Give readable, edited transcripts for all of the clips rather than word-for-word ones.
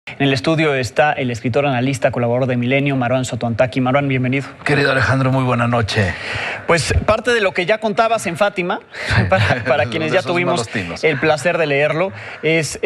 En el estudio está el escritor, analista, colaborador de Milenio, Marwan Sotoantaki. Marwan, bienvenido. Querido Alejandro, muy buena noche. Pues parte de lo que ya contabas en Fátima, para quienes ya tuvimos el placer de leerlo, es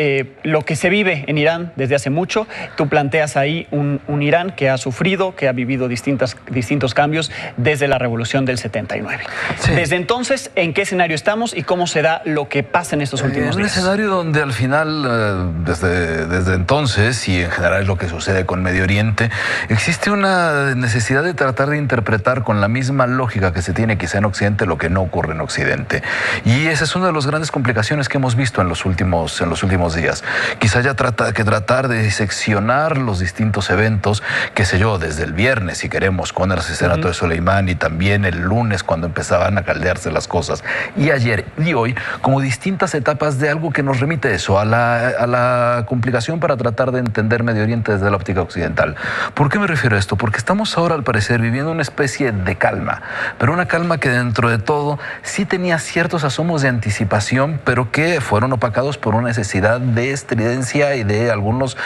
lo que se vive en Irán desde hace mucho. Tú planteas ahí un Irán que ha sufrido, que ha vivido distintos cambios desde la revolución del 79. Sí. Desde entonces, ¿en qué escenario estamos y cómo se da lo que pasa en estos últimos días? Un escenario donde al final, desde entonces, y en general es lo que sucede con Medio Oriente, existe una necesidad de tratar de interpretar con la misma lógica que se tiene quizá en Occidente lo que no ocurre en Occidente. Y esa es una de las grandes complicaciones que hemos visto en los últimos días. Quizá ya tratar de diseccionar los distintos eventos, qué sé yo, desde el viernes, si queremos, con el asesinato de Soleimani, y también el lunes cuando empezaban a caldearse las cosas, y ayer y hoy, como distintas etapas de algo que nos remite eso, a la complicación para tratar de entender Medio Oriente desde la óptica occidental. ¿Por qué me refiero a esto? Porque estamos ahora, al parecer, viviendo una especie de calma, pero una calma que dentro de todo sí tenía ciertos asomos de anticipación, pero que fueron opacados por una necesidad de estridencia y de algunos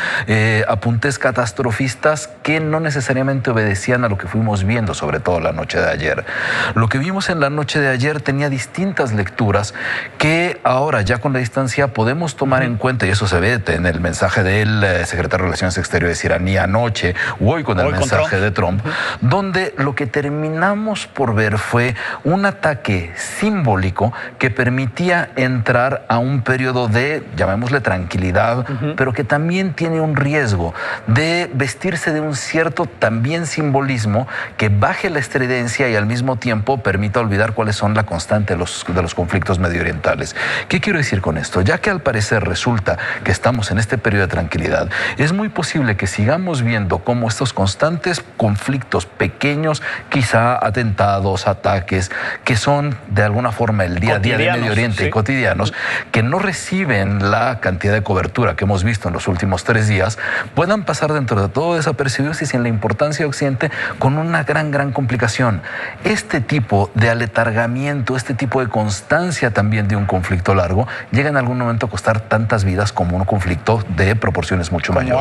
apuntes catastrofistas que no necesariamente obedecían a lo que fuimos viendo, sobre todo la noche de ayer. Lo que vimos en la noche de ayer tenía distintas lecturas que ahora, ya con la distancia, podemos tomar en cuenta, y eso se ve en el mensaje del secretario de Relaciones Exteriores iraní anoche, o hoy con el mensaje de Trump, donde lo que terminamos por ver fue un ataque simbólico que permitía entrar a un periodo de, llamémosle, tranquilidad, pero que también tiene un riesgo de vestirse de un cierto también simbolismo que baje la estridencia y al mismo tiempo permita olvidar cuáles son la constante de los conflictos medioorientales. ¿Qué quiero decir con esto? Ya que al parecer resulta que estamos en este periodo de tranquilidad, es muy posible que sigamos viendo cómo estos constantes conflictos pequeños, quizá atentados, ataques, que son de alguna forma el día a día de Medio Oriente, y cotidianos, que no reciben la cantidad de cobertura que hemos visto en los últimos 3 días, puedan pasar dentro de todo desapercibidos y sin la importancia de Occidente, con una gran complicación. Este tipo de aletargamiento, este tipo de constancia también de un conflicto largo, llega en algún momento a costar tantas vidas como un conflicto de proporciones mucho mayores.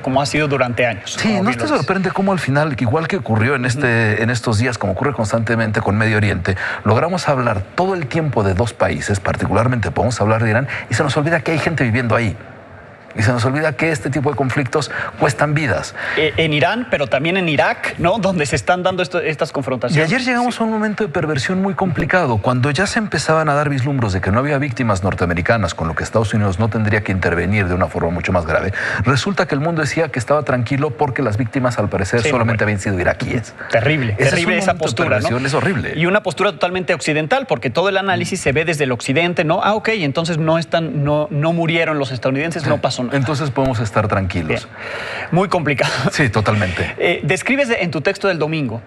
Como ha sido durante años. Sí, ¿no te sorprende cómo al final, igual que ocurrió en estos días, como ocurre constantemente con Medio Oriente, logramos hablar todo el tiempo de 2 países, particularmente podemos hablar de Irán, y se nos olvida que hay gente viviendo ahí? Y se nos olvida que este tipo de conflictos cuestan vidas. En Irán, pero también en Irak, ¿no? Donde se están dando estas confrontaciones. Y ayer llegamos a un momento de perversión muy complicado. Cuando ya se empezaban a dar vislumbros de que no había víctimas norteamericanas, con lo que Estados Unidos no tendría que intervenir de una forma mucho más grave, resulta que el mundo decía que estaba tranquilo porque las víctimas, al parecer, solamente habían sido iraquíes. Terrible esa postura, ¿no? Es horrible. Y una postura totalmente occidental, porque todo el análisis se ve desde el occidente, ¿no? Ok, entonces no murieron los estadounidenses, no pasó nada. Entonces podemos estar tranquilos. Bien. Muy complicado. Sí, totalmente. Describes en tu texto del domingo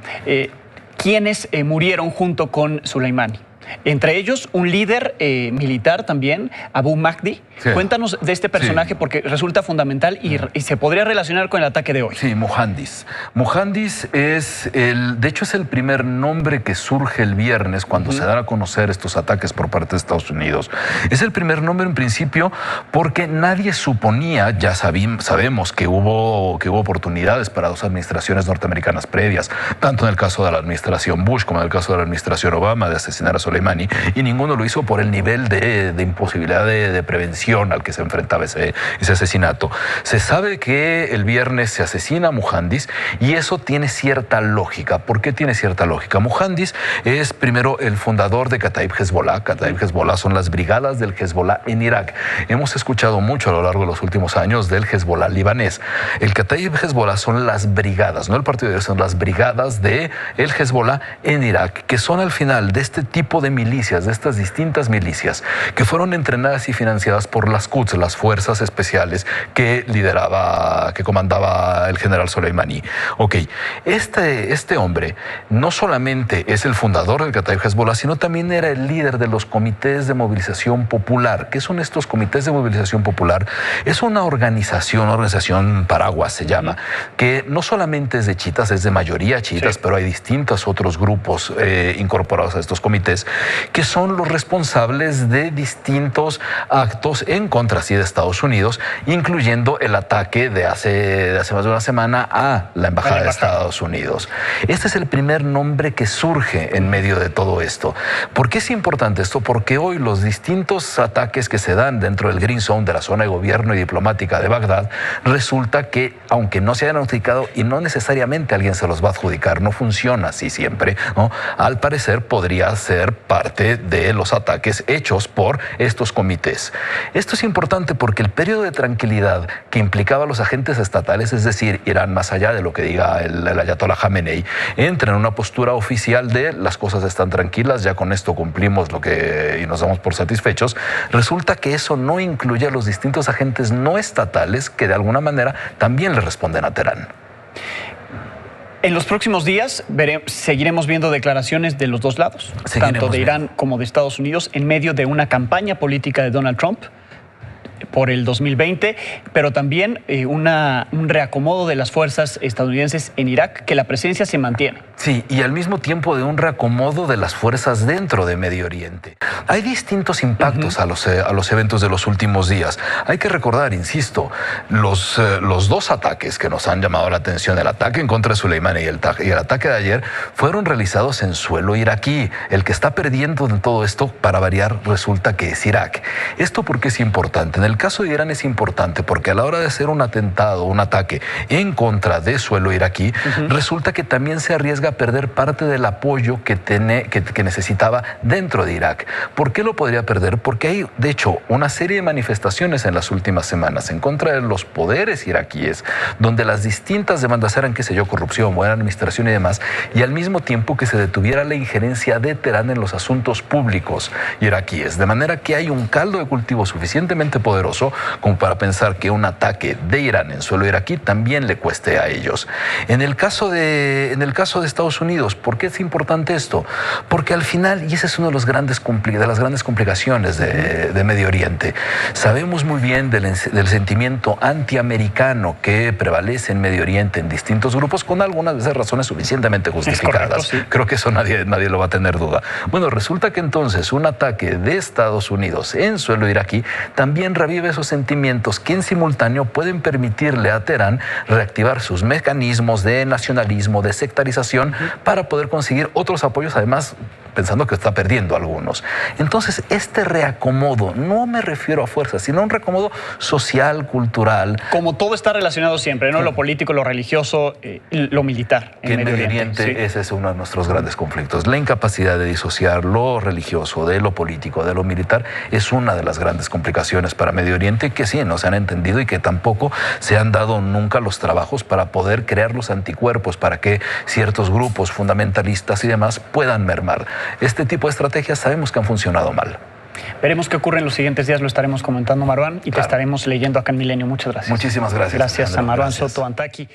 quiénes murieron junto con Soleimani. Entre ellos, un líder militar también, Abu Mahdi. Sí. Cuéntanos de este personaje porque resulta fundamental y se podría relacionar con el ataque de hoy. Sí, Mohandes. Mohandes de hecho es el primer nombre que surge el viernes cuando se dan a conocer estos ataques por parte de Estados Unidos. Es el primer nombre en principio porque nadie suponía, ya sabemos que hubo oportunidades para 2 administraciones norteamericanas previas, tanto en el caso de la administración Bush como en el caso de la administración Obama, de asesinar a Soleimani, y ninguno lo hizo por el nivel de imposibilidad de prevención al que se enfrentaba ese asesinato. Se sabe que el viernes se asesina a Mohandes y eso tiene cierta lógica. ¿Por qué tiene cierta lógica? Mohandes es primero el fundador de Kataib Hezbollah. Kataib Hezbollah son las brigadas del Hezbollah en Irak. Hemos escuchado mucho a lo largo de los últimos años del Hezbollah libanés. El Kataib Hezbollah son las brigadas, no el partido de Dios, son las brigadas del Hezbollah en Irak, que son al final de este tipo de milicias, de estas distintas milicias, que fueron entrenadas y financiadas por las Quds, las fuerzas especiales que comandaba el general Soleimani. Ok, este hombre no solamente es el fundador del Kataib Hezbollah, sino también era el líder de los comités de movilización popular. ¿Qué son estos comités de movilización popular? Es una organización paraguas se llama, que no solamente es de chiitas, es de mayoría chiitas, pero hay distintos otros grupos incorporados a estos comités que son los responsables de distintos actos en contra de Estados Unidos, incluyendo el ataque de hace más de una semana a la Embajada de Estados Unidos. Este es el primer nombre que surge en medio de todo esto. ¿Por qué es importante esto? Porque hoy los distintos ataques que se dan dentro del Green Zone, de la zona de gobierno y diplomática de Bagdad, resulta que, aunque no se hayan notificado y no necesariamente alguien se los va a adjudicar, no funciona así siempre, ¿no? Al parecer podría ser parte de los ataques hechos por estos comités. Esto es importante porque el periodo de tranquilidad que implicaba a los agentes estatales, es decir, Irán, más allá de lo que diga el ayatollah Jamenei, entra en una postura oficial de las cosas están tranquilas, ya con esto cumplimos y nos damos por satisfechos. Resulta que eso no incluye a los distintos agentes no estatales que de alguna manera también le responden a Teherán. En los próximos días seguiremos viendo declaraciones de los dos lados, tanto de Irán como de Estados Unidos, en medio de una campaña política de Donald Trump por el 2020, pero también un reacomodo de las fuerzas estadounidenses en Irak, que la presencia se mantiene. Sí, y al mismo tiempo de un reacomodo de las fuerzas dentro de Medio Oriente. Hay distintos impactos a los eventos de los últimos días. Hay que recordar, insisto, los dos ataques que nos han llamado la atención, el ataque en contra de Soleimani y el ataque de ayer, fueron realizados en suelo iraquí. El que está perdiendo en todo esto, para variar, resulta que es Irak. ¿Esto por qué es importante? En el caso de Irán es importante porque a la hora de hacer un atentado, un ataque en contra de suelo iraquí, resulta que también se arriesga a perder parte del apoyo que necesitaba dentro de Irak. ¿Por qué lo podría perder? Porque hay, de hecho, una serie de manifestaciones en las últimas semanas en contra de los poderes iraquíes, donde las distintas demandas eran, qué sé yo, corrupción, buena administración y demás, y al mismo tiempo que se detuviera la injerencia de Teherán en los asuntos públicos iraquíes. De manera que hay un caldo de cultivo suficientemente poderoso como para pensar que un ataque de Irán en suelo iraquí también le cueste a ellos. En el caso de Estados Unidos, ¿por qué es importante esto? Porque al final, y ese es uno de las grandes complicaciones de Medio Oriente, sabemos muy bien del sentimiento antiamericano que prevalece en Medio Oriente en distintos grupos, con algunas de esas razones suficientemente justificadas. Correcto, sí. Creo que eso nadie lo va a tener duda. Bueno, resulta que entonces un ataque de Estados Unidos en suelo iraquí también revive esos sentimientos que en simultáneo pueden permitirle a Teherán reactivar sus mecanismos de nacionalismo, de sectarización, para poder conseguir otros apoyos, además pensando que está perdiendo algunos. Entonces, este reacomodo, no me refiero a fuerzas, sino a un reacomodo social, cultural. Como todo está relacionado siempre, ¿no? Lo político, lo religioso, lo militar. En Medio Oriente, sí. Ese es uno de nuestros grandes conflictos. La incapacidad de disociar lo religioso de lo político, de lo militar, es una de las grandes complicaciones para Medio Oriente, que sí, no se han entendido y que tampoco se han dado nunca los trabajos para poder crear los anticuerpos para que ciertos grupos fundamentalistas y demás puedan mermar. Este tipo de estrategias sabemos que han funcionado mal. Veremos qué ocurre en los siguientes días, lo estaremos comentando, Marwan, y te estaremos leyendo acá en Milenio. Muchas gracias. Muchísimas gracias. Gracias a Marwan Soto Antaki.